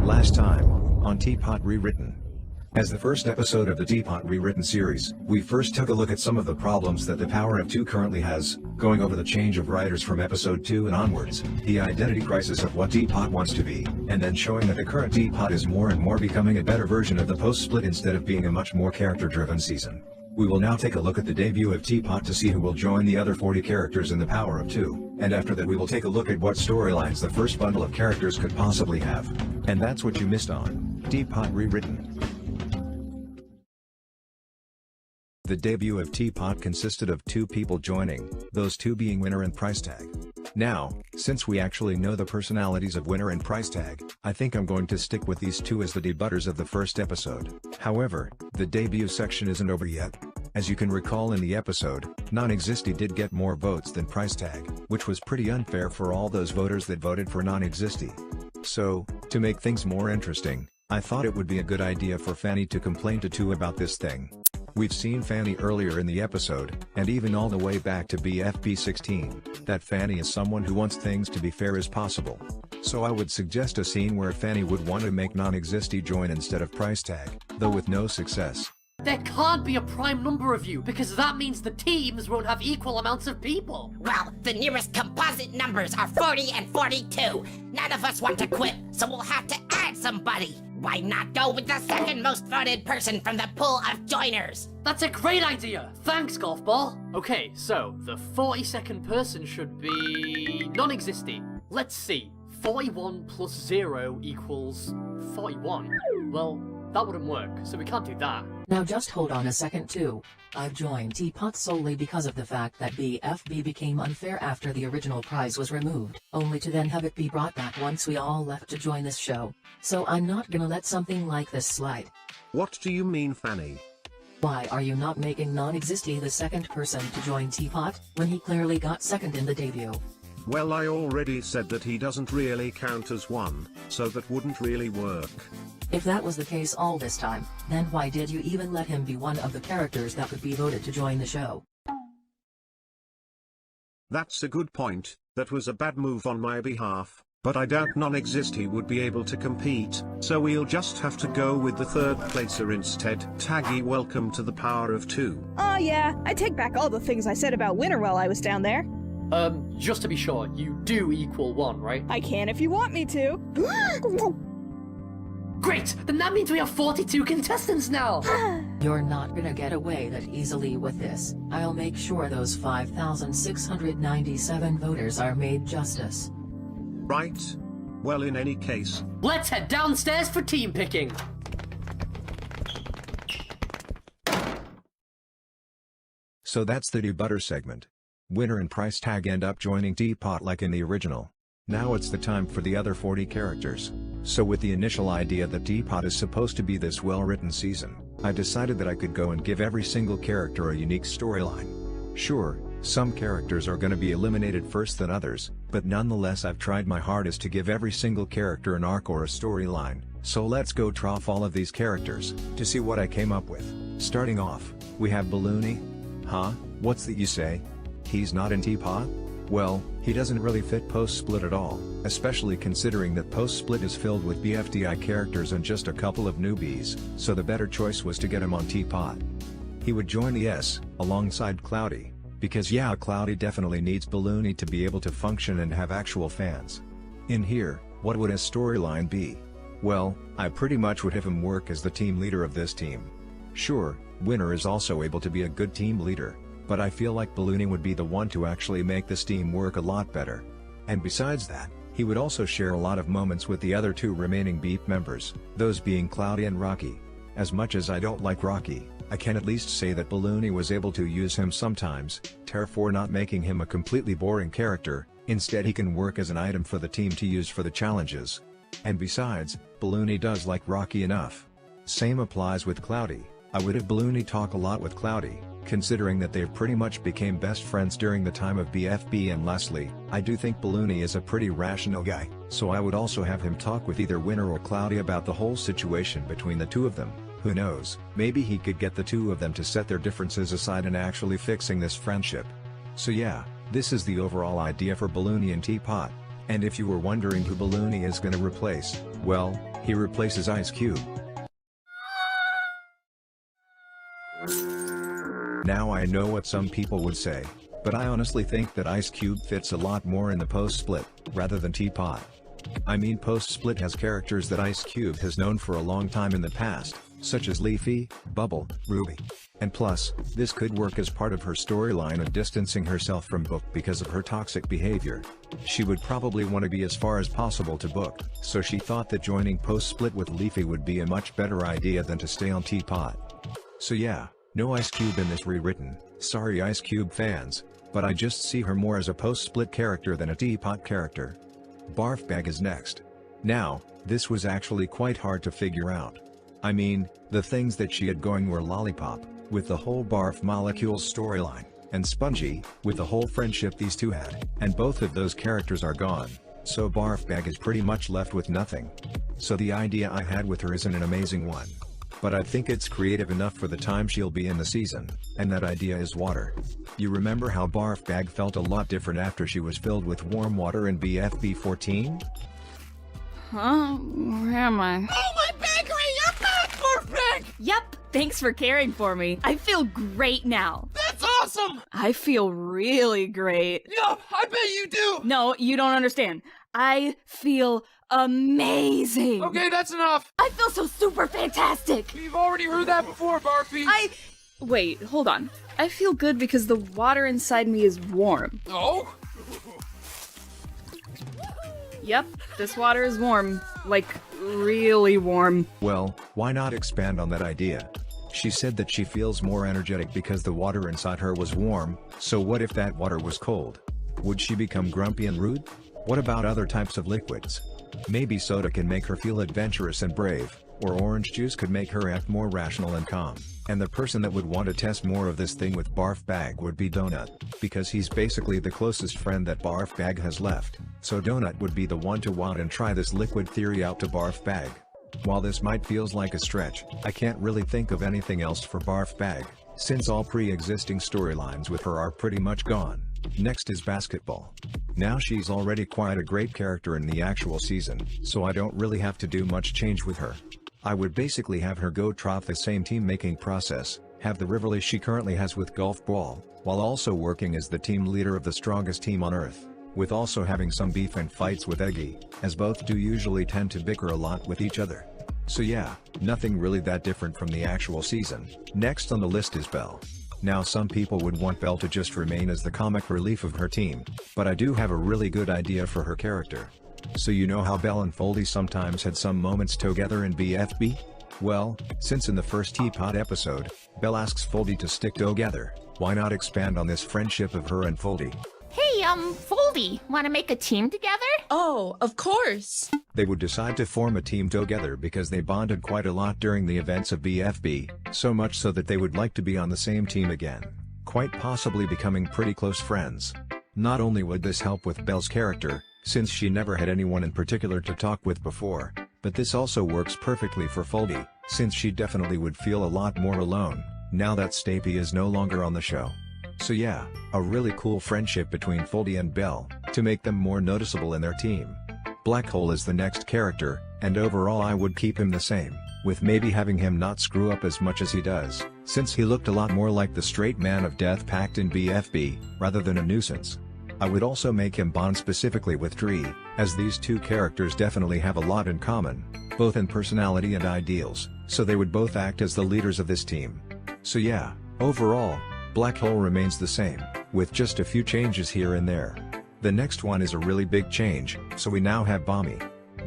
Last time, on TPOT Rewritten. As the first episode of the TPOT Rewritten series, we first took a look at some of the problems that the Power of Two currently has, going over the change of writers from episode 2 and onwards, the identity crisis of what TPOT wants to be, and then showing that the current TPOT is more and more becoming a better version of the post-split instead of being a much more character-driven season. We will now take a look at the debut of TPOT to see who will join the other 40 characters in the Power of Two, and after that we will take a look at what storylines the first bundle of characters could possibly have. And that's what you missed on TPOT Rewritten. The debut of TPOT consisted of 2 people joining, those 2 being Winner and Price Tag. Now, since we actually know the personalities of Winner and Price Tag, I think I'm going to stick with these 2 as the debutters of the first episode. However, the debut section isn't over yet. As you can recall in the episode, Non-Existy did get more votes than Price Tag, which was pretty unfair for all those voters that voted for Non-Existy. So, to make things more interesting, I thought it would be a good idea for Fanny to complain to 2 about this thing. We've seen Fanny earlier in the episode, and even all the way back to BFB16, that Fanny is someone who wants things to be fair as possible. So I would suggest a scene where Fanny would want to make Non-Existy join instead of Price Tag, though with no success. There can't be a prime number of you, because that means the teams won't have equal amounts of people. Well, the nearest composite numbers are 40 and 42. None of us want to quit, so we'll have to add somebody. Why not go with the second most voted person from the pool of joiners? That's a great idea! Thanks, Golf Ball! Okay, so the 42nd person should be Non-Existy. Let's see. 41 plus 0 equals 41. Well, that wouldn't work, so we can't do that. Now just hold on a second too. I've joined TPOT solely because of the fact that BFB became unfair after the original prize was removed, only to then have it be brought back once we all left to join this show. So I'm not gonna let something like this slide. What do you mean, Fanny? Why are you not making Non-Existy the second person to join TPOT, when he clearly got second in the debut? Well, I already said that he doesn't really count as one, so that wouldn't really work. If that was the case all this time, then why did you even let him be one of the characters that could be voted to join the show? That's a good point. That was a bad move on my behalf, but I doubt Non-Existy would be able to compete, so we'll just have to go with the third placer instead. Taggy, welcome to the Power of Two. Oh yeah, I take back all the things I said about Winner while I was down there. Just to be sure, you do equal 1, right? I can if you want me to. Great! Then that means we have 42 contestants now! You're not gonna get away that easily with this. I'll make sure those 5,697 voters are made justice. Right? Well, in any case, Let's head downstairs for team picking! So that's the debutter segment. Winner and Price Tag end up joining TPOT like in the original. Now it's the time for the other 40 characters. So with the initial idea that TPOT is supposed to be this well-written season, I decided that I could go and give every single character a unique storyline. Sure, some characters are going to be eliminated first than others, but nonetheless I've tried my hardest to give every single character an arc or a storyline. So let's go trough all of these characters, to see what I came up with. Starting off, we have Balloony. Huh? What's that you say? He's not in TPOT? Well, he doesn't really fit post-split at all, especially considering that post-split is filled with BFDIA characters and just a couple of newbies, so the better choice was to get him on TPOT. He would join the S, alongside Cloudy, because yeah, Cloudy definitely needs Balloony to be able to function and have actual fans. In here, what would his storyline be? Well, I pretty much would have him work as the team leader of this team. Sure, Winner is also able to be a good team leader, but I feel like Balloony would be the one to actually make this team work a lot better. And besides that, he would also share a lot of moments with the other 2 remaining Beep members, those being Cloudy and Rocky. As much as I don't like Rocky, I can at least say that Balloony was able to use him sometimes, therefore not making him a completely boring character. Instead he can work as an item for the team to use for the challenges. And besides, Balloony does like Rocky enough. Same applies with Cloudy. I would have Balloony talk a lot with Cloudy, considering that they've pretty much became best friends during the time of BFB. And lastly, I do think Balloony is a pretty rational guy, so I would also have him talk with either Winner or Cloudy about the whole situation between the 2 of them. Who knows, maybe he could get the 2 of them to set their differences aside and actually fixing this friendship. So yeah, this is the overall idea for Balloony and TPOT. And if you were wondering who Balloony is gonna replace, well, He replaces Ice Cube. Now I know what some people would say, but I honestly think that Ice Cube fits a lot more in the post-split, rather than TPOT. I mean, post-split has characters that Ice Cube has known for a long time in the past, such as Leafy, Bubble, Ruby. And plus, this could work as part of her storyline of distancing herself from Book because of her toxic behavior. She would probably want to be as far as possible to Book, so she thought that joining post-split with Leafy would be a much better idea than to stay on TPOT. So yeah, no Ice Cube in this rewritten, sorry Ice Cube fans, but I just see her more as a post-split character than a TPOT character. Barfbag is next. Now, this was actually quite hard to figure out. I mean, the things that she had going were Lollipop, with the whole Barf Molecules storyline, and Spongy, with the whole friendship these two had, and both of those characters are gone, so Barfbag is pretty much left with nothing. So the idea I had with her isn't an amazing one. But I think it's creative enough for the time she'll be in the season, and that idea is water. You remember how Barfbag felt a lot different after she was filled with warm water in BFB 14? Huh? Where am I? Oh, my bakery! You're back, Barfbag! Yep, thanks for caring for me. I feel great now. That's awesome! I feel really great. Yeah, I bet you do! No, you don't understand. I feel amazing. Okay, that's enough. I feel so super fantastic. We've already heard that before, Barfy. Wait, hold on. I feel good because the water inside me is warm. Oh? Yep, this water is warm. Like, really warm. Well, why not expand on that idea? She said that she feels more energetic because the water inside her was warm, so what if that water was cold? Would she become grumpy and rude? What about other types of liquids? Maybe soda can make her feel adventurous and brave, or orange juice could make her act more rational and calm. And the person that would want to test more of this thing with Barfbag would be Donut, because he's basically the closest friend that Barfbag has left, so Donut would be the one to want and try this liquid theory out to Barfbag. While this might feels like a stretch, I can't really think of anything else for Barfbag, since all pre-existing storylines with her are pretty much gone. Next is Basketball. Now she's already quite a great character in the actual season, so I don't really have to do much change with her. I would basically have her go try the same team making process, have the rivalry she currently has with Golf Ball, while also working as the team leader of the strongest team on Earth, with also having some beef and fights with Eggy, as both do usually tend to bicker a lot with each other. So yeah, nothing really that different from the actual season. Next on the list is Belle. Now some people would want Belle to just remain as the comic relief of her team, but I do have a really good idea for her character. So you know how Belle and Foldy sometimes had some moments together in BFB? Well, since in the first TPOT episode, Belle asks Foldy to stick together, why not expand on this friendship of her and Foldy? Hey, Foldy, wanna make a team together? Oh, of course. They would decide to form a team together because they bonded quite a lot during the events of BFB, so much so that they would like to be on the same team again, quite possibly becoming pretty close friends. Not only would this help with Belle's character, since she never had anyone in particular to talk with before, but this also works perfectly for Foldy, since she definitely would feel a lot more alone, now that Stapy is no longer on the show. So yeah, a really cool friendship between Foldy and Belle, to make them more noticeable in their team. Black Hole is the next character, and overall I would keep him the same, with maybe having him not screw up as much as he does, since he looked a lot more like the straight man of Death Pact in BFB, rather than a nuisance. I would also make him bond specifically with Dree, as these two characters definitely have a lot in common, both in personality and ideals, so they would both act as the leaders of this team. So yeah, overall, Black Hole remains the same, with just a few changes here and there. The next one is a really big change, so we now have Bommy.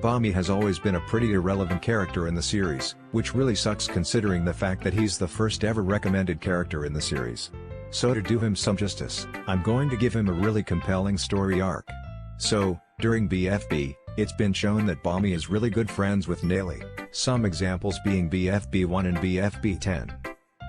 Bommy has always been a pretty irrelevant character in the series, which really sucks considering the fact that he's the first ever recommended character in the series. So to do him some justice, I'm going to give him a really compelling story arc. So, during BFB, it's been shown that Bommy is really good friends with Nelly, some examples being BFB 1 and BFB 10.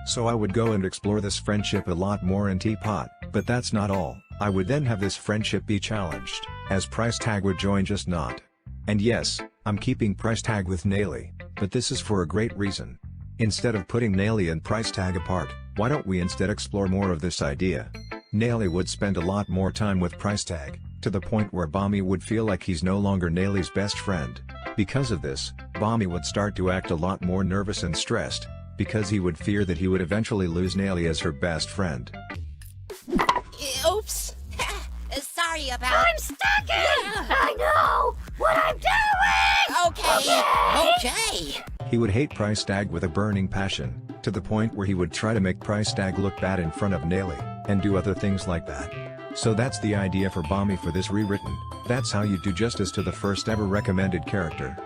So I would go and explore this friendship a lot more in TPOT, but that's not all. I would then have this friendship be challenged, as Price Tag would join just not. And yes, I'm keeping Price Tag with Nelly, but this is for a great reason. Instead of putting Nelly and Price Tag apart, why don't we instead explore more of this idea? Nelly would spend a lot more time with Price Tag, to the point where Bommy would feel like he's no longer Nelly's best friend. Because of this, Bommy would start to act a lot more nervous and stressed, because he would fear that he would eventually lose Nelly as her best friend. Oops. Sorry about... I'm stuck in! I know what I'm doing! Okay. He would hate Price Tag with a burning passion, to the point where he would try to make Price Tag look bad in front of Nelly, and do other things like that. So that's the idea for Bommy for this rewritten. That's how you do justice to the first ever recommended character.